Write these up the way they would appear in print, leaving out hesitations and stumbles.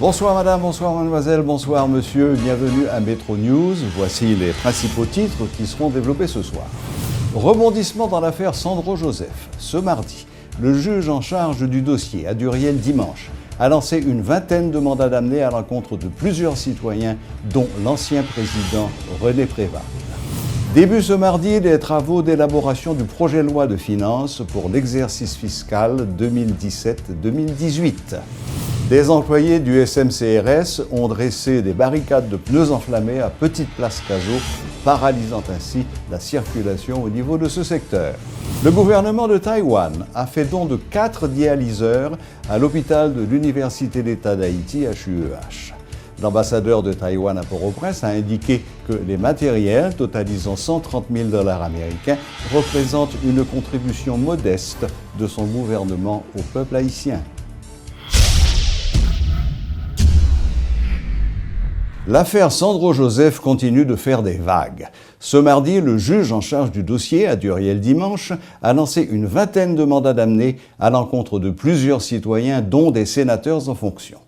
Bonsoir madame, bonsoir mademoiselle, bonsoir monsieur, bienvenue à Métro News. Voici les principaux titres qui seront développés ce soir. Rebondissement dans l'affaire Sandro Joseph. Ce mardi, le juge en charge du dossier, Aduriel Dimanche, a lancé une vingtaine de mandats d'amener à l'encontre de plusieurs citoyens, dont l'ancien président René Préval. Début ce mardi des travaux d'élaboration du projet de loi de finances pour l'exercice fiscal 2017-2018. Des employés du SMCRS ont dressé des barricades de pneus enflammés à Petite Place Cazaux, paralysant ainsi la circulation au niveau de ce secteur. Le gouvernement de Taïwan a fait don de 4 dialyseurs à l'hôpital de l'Université d'État d'Haïti, HUEH. L'ambassadeur de Taïwan à Port-au-Prince a indiqué que les matériels, totalisant 130 000 $ américains, représentent une contribution modeste de son gouvernement au peuple haïtien. L'affaire Sandro Joseph continue de faire des vagues. Ce mardi, le juge en charge du dossier, Aduriel Dimanche, a lancé une vingtaine de mandats d'amener à l'encontre de plusieurs citoyens, dont des sénateurs en fonction.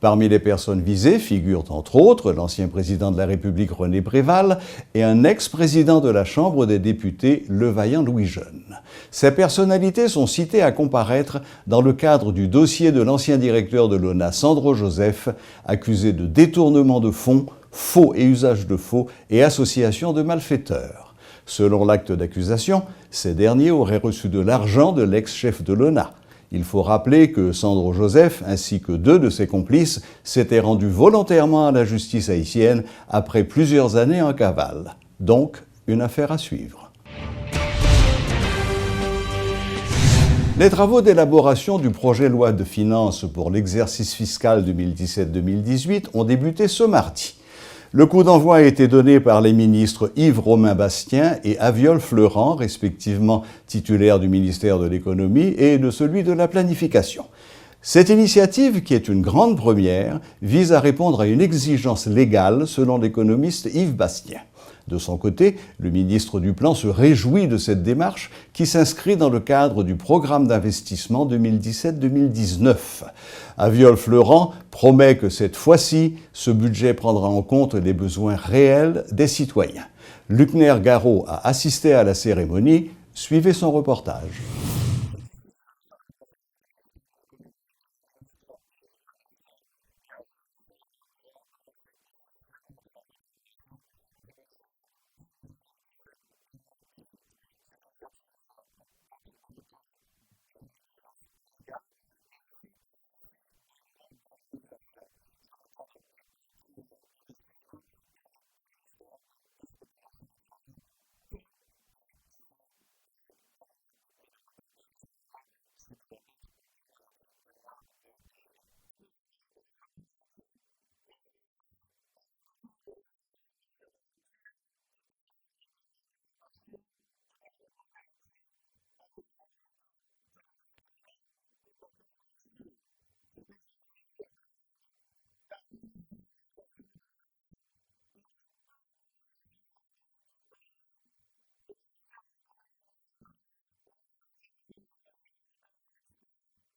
Parmi les personnes visées figurent entre autres l'ancien président de la République René Préval et un ex-président de la Chambre des députés, Levaillant Louis-Jeune. Ces personnalités sont citées à comparaître dans le cadre du dossier de l'ancien directeur de l'ONA, Sandro Joseph, accusé de détournement de fonds, faux et usage de faux et association de malfaiteurs. Selon l'acte d'accusation, ces derniers auraient reçu de l'argent de l'ex-chef de l'ONA. Il faut rappeler que Sandro Joseph, ainsi que 2 de ses complices, s'étaient rendus volontairement à la justice haïtienne après plusieurs années en cavale. Donc, une affaire à suivre. Les travaux d'élaboration du projet de loi de finances pour l'exercice fiscal 2017-2018 ont débuté ce mardi. Le coup d'envoi a été donné par les ministres Yves-Romain Bastien et Aviol Fleuran, respectivement titulaires du ministère de l'Économie et de celui de la Planification. Cette initiative, qui est une grande première, vise à répondre à une exigence légale, selon l'économiste Yves Bastien. De son côté, le ministre du Plan se réjouit de cette démarche qui s'inscrit dans le cadre du programme d'investissement 2017-2019. Aviol Fleuran promet que cette fois-ci, ce budget prendra en compte les besoins réels des citoyens. Luckner Garot a assisté à la cérémonie. Suivez son reportage.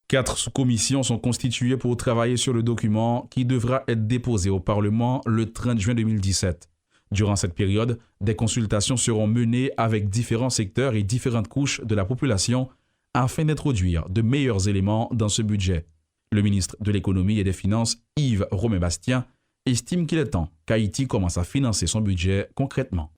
Quatre sous-commissions sont constituées pour travailler sur le document qui devra être déposé au Parlement le 30 juin 2017. Durant cette période, des consultations seront menées avec différents secteurs et différentes couches de la population afin d'introduire de meilleurs éléments dans ce budget. Le ministre de l'Économie et des Finances, Yves-Romain Bastien, estime qu'il est temps qu'Haïti commence à financer son budget concrètement.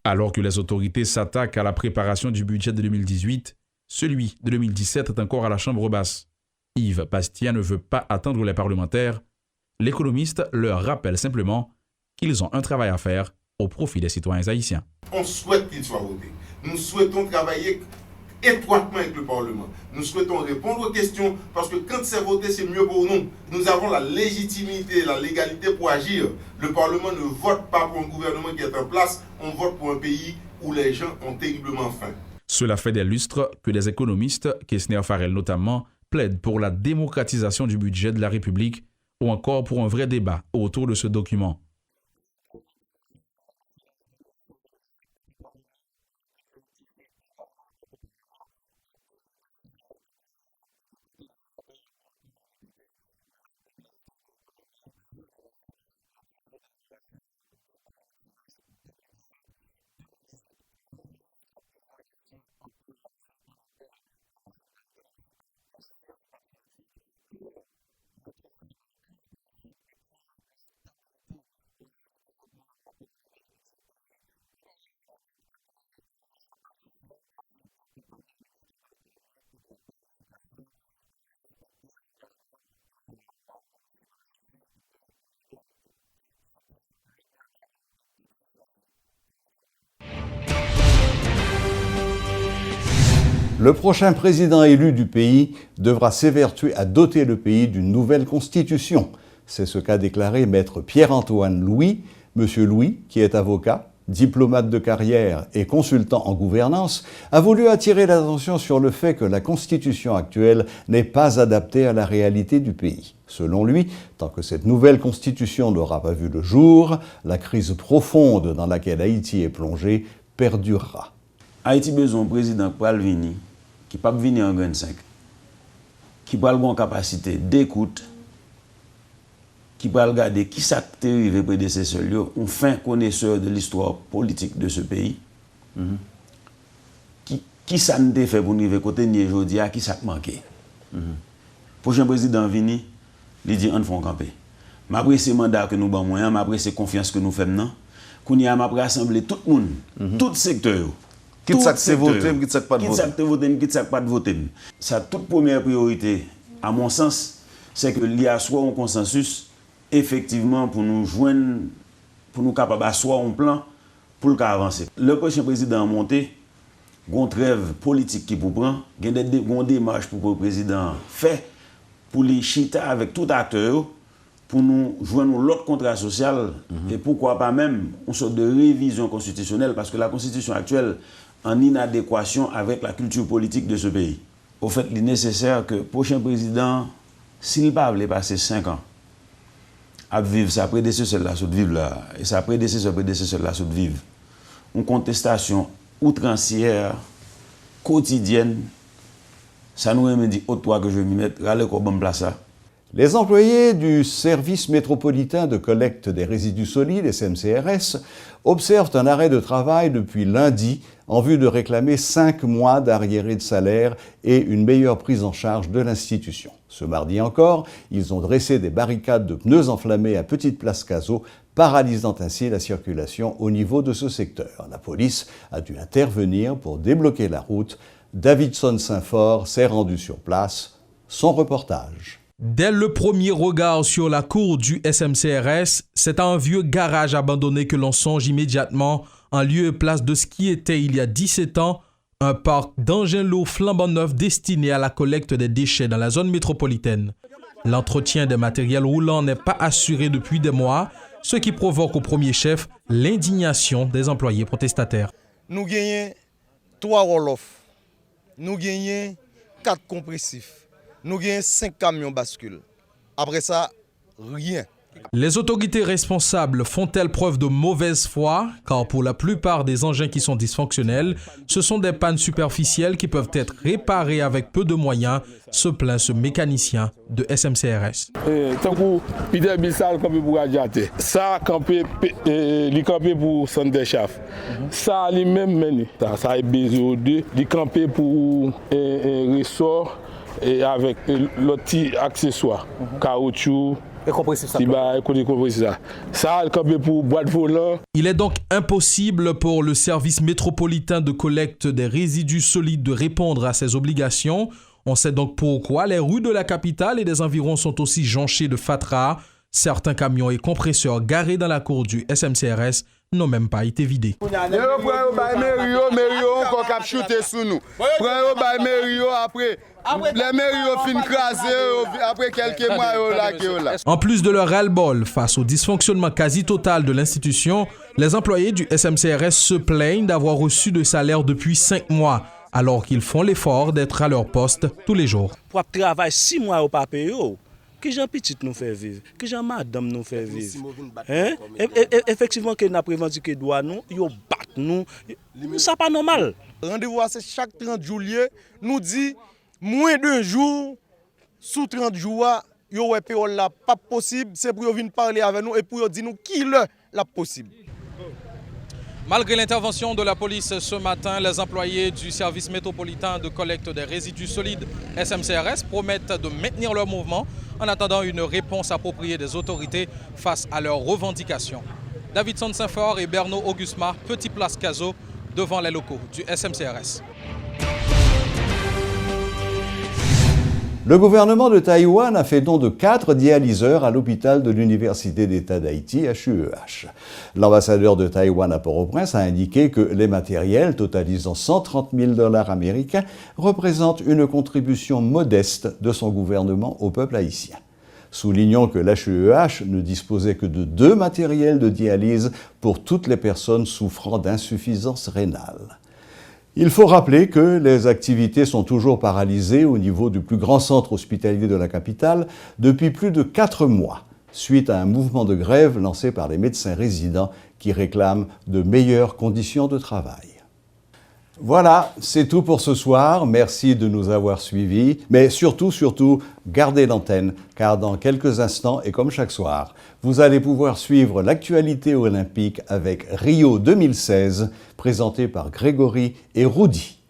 Alors que les autorités s'attaquent à la préparation du budget de 2018, celui de 2017 est encore à la Chambre basse. Yves Bastien ne veut pas attendre les parlementaires. L'économiste leur rappelle simplement qu'ils ont un travail à faire au profit des citoyens haïtiens. On souhaite qu'il soit voté. Nous souhaitons travailler étroitement avec le Parlement. Nous souhaitons répondre aux questions parce que quand c'est voté, c'est mieux pour nous. Nous avons la légitimité, la légalité pour agir. Le Parlement ne vote pas pour un gouvernement qui est en place, on vote pour un pays où les gens ont terriblement faim. Cela fait des lustres que des économistes, Kessner Farrell notamment, plaident pour la démocratisation du budget de la République ou encore pour un vrai débat autour de ce document. Le prochain président élu du pays devra s'évertuer à doter le pays d'une nouvelle constitution. C'est ce qu'a déclaré maître Pierre-Antoine Louis. Monsieur Louis, qui est avocat, diplomate de carrière et consultant en gouvernance, a voulu attirer l'attention sur le fait que la constitution actuelle n'est pas adaptée à la réalité du pays. Selon lui, tant que cette nouvelle constitution n'aura pas vu le jour, la crise profonde dans laquelle Haïti est plongée perdurera. Haïti besoin d'un président qui peut venir, qui peut venir en 25, qui peut avoir une capacité d'écoute, qui peut regarder qui s'est arrivé prédécesseur, un fin connaisseur de l'histoire politique de ce pays, qui ça n'a fait pour nous côté ni aujourd'hui, qui ça manqué. Prochain président vini, il dit on fait camper. Après ce mandat que nous avons moyen, après ces confiance que nous faisons, qu'on y a rassembler tout le monde, tout secteur. Qui s'est voté, qui s'est pas voté. Qui s'est pas voté. Sa toute première priorité, à mon sens, c'est qu'il y a soit un consensus, effectivement, pour nous joindre, pour nous capables soit un plan pour le cas avancer. Le prochain président monté, une trêve politique qui pour prendre, une démarche pour le président fait, pour les chita avec tout acteur, pour nous joindre l'autre contrat social, et pourquoi pas même une sorte de révision constitutionnelle, parce que la constitution actuelle en inadéquation avec la culture politique de ce pays. Au fait, il est nécessaire que le prochain président, s'il ne peut pas passer 5 ans, à vivre sa prédécesseur là, sous vivre là, et sa prédécesseur là, sous vivre, une contestation outrancière, quotidienne, ça nous remet dit, autre toi que je vais m'y mettre, allez qu'on bonne place ça. Les employés du service métropolitain de collecte des résidus solides, SMCRS, observent un arrêt de travail depuis lundi en vue de réclamer 5 mois d'arriérés de salaire et une meilleure prise en charge de l'institution. Ce mardi encore, ils ont dressé des barricades de pneus enflammés à Petite Place Cazaux, paralysant ainsi la circulation au niveau de ce secteur. La police a dû intervenir pour débloquer la route. Davidson Saint-Fort s'est rendu sur place. Son reportage. Dès le premier regard sur la cour du SMCRS, c'est à un vieux garage abandonné que l'on songe immédiatement, en lieu et place de ce qui était il y a 17 ans, un parc d'engins lourds flambant neufs destiné à la collecte des déchets dans la zone métropolitaine. L'entretien des matériels roulants n'est pas assuré depuis des mois, ce qui provoque au premier chef l'indignation des employés protestataires. Nous gagnons 3 roll-off, nous gagnons 4 compressifs. Nous avons 5 camions bascules. Après ça, rien. Les autorités responsables font-elles preuve de mauvaise foi? Car pour la plupart des engins qui sont dysfonctionnels, ce sont des pannes superficielles qui peuvent être réparées avec peu de moyens, se plaint ce mécanicien de SMCRS. Tant que Peter Bissal campé pour radiateur, ça campé pour centre chaf, ça lui-même mené, ça est BZO2, il campé pour ressort. Et avec l'autre petit accessoire, caoutchouc, ça, pour boîte volant. Il est donc impossible pour le service métropolitain de collecte des résidus solides de répondre à ses obligations. On sait donc pourquoi les rues de la capitale et des environs sont aussi jonchées de fatras. Certains camions et compresseurs garés dans la cour du SMCRS n'ont même pas été vidés. En plus de leur ras-le-bol face au dysfonctionnement quasi total de l'institution, les employés du SMCRS se plaignent d'avoir reçu de salaire depuis 5 mois, alors qu'ils font l'effort d'être à leur poste tous les jours. Pour travailler 6 mois au papier, que Jean Petit nous fait vivre, que Jean Madame nous fait vivre. Effectivement, que nous avons revendiqué droit nous, ils battent nous, ça pas normal. Rendez-vous c'est chaque 30 juillet, nous dit moins d'un jour, sous 30 jours, yo ouais là pas possible, c'est pour venir parler avec nous et pour dire nous qui le la possible. Malgré l'intervention de la police ce matin, les employés du service métropolitain de collecte des résidus solides SMCRS promettent de maintenir leur mouvement en attendant une réponse appropriée des autorités face à leurs revendications. Davidson Saint-Fort et Bernard Augusma, Petit Place Cazo, devant les locaux du SMCRS. Le gouvernement de Taïwan a fait don de 4 dialyseurs à l'hôpital de l'Université d'État d'Haïti, HUEH. L'ambassadeur de Taïwan à Port-au-Prince a indiqué que les matériels, totalisant 130 000 $ américains, représentent une contribution modeste de son gouvernement au peuple haïtien. Soulignons que l'HUEH ne disposait que de 2 matériels de dialyse pour toutes les personnes souffrant d'insuffisance rénale. Il faut rappeler que les activités sont toujours paralysées au niveau du plus grand centre hospitalier de la capitale depuis plus de 4 mois, suite à un mouvement de grève lancé par les médecins résidents qui réclament de meilleures conditions de travail. Voilà, c'est tout pour ce soir. Merci de nous avoir suivis. Mais surtout, gardez l'antenne, car dans quelques instants, et comme chaque soir, vous allez pouvoir suivre l'actualité olympique avec Rio 2016, présenté par Grégory et Rudy.